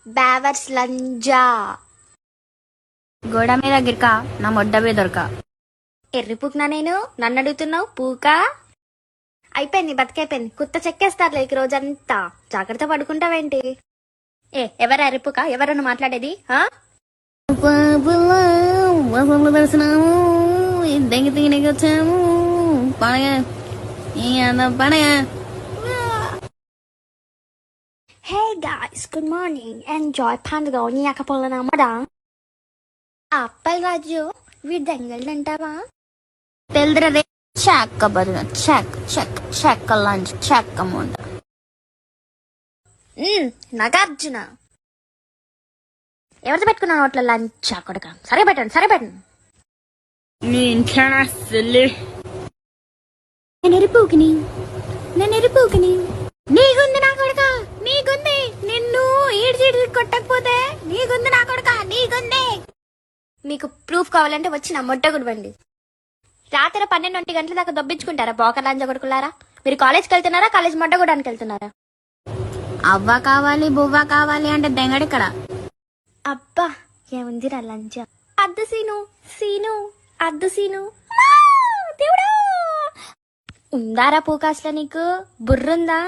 బ్యావర్స్ లంజా గోడ మీద గిరక నా మొడ్డ మీద దొరక. ఎర్రి పూకునా నేను నన్ను అడుగుతున్నావు పూక అయిపోయింది బతికైపోయింది కుత్త చెక్కేస్తారు లేక రోజంతా జాగ్రత్త పడుకుంటావేంటి ఎవరు ఎర్రిపుక ఎవరన్నా మాట్లాడేది దర్శనము దెంగి తిగినకి వచ్చాము పండగ పండగ. Hey guys good morning enjoy పండుగ నీకపోలనమ్మడా అప్పల్ రాజు వీడి దెంగళ్ళంటావా తెల్దరదే చెక్క బదులు చెక్ చెక్ చెక్క లంచ్ చెక్క ముండ నాగార్జున ఎవరితో పెట్టుకున్నా నోట్ల లంచ్ కొడక సరే పెట్టండి నేను ఎరిపోకిని నీకుంది నా కొడక నీకుంది నిన్ను ఈడ్చిడి కొట్టకపోతే నీకుంది నా కొడక నీకుంది. మీకు ప్రూఫ్ కావాలంటే వచ్చి నా మొట్ట గుడివండి. రాత్రి 12 గంటల దాకా దొబ్బించుకుంటారా బోకర్ లంజ కొడుకులారా? మీరు కాలేజ్కి వెళ్తున్నారా కాలేజ్ మొట్ట గుడానికి వెళ్తున్నారా? అవ్వ కావాలి బువ్వ కావాలి అంటే దెంగడి ఇక్కడ. అబ్బా ఏముందిరా లంజ అద్దు సీను అద్దు సీను దేవుడా ఉందారా పూకాస్లా నీకు బుర్రుందా?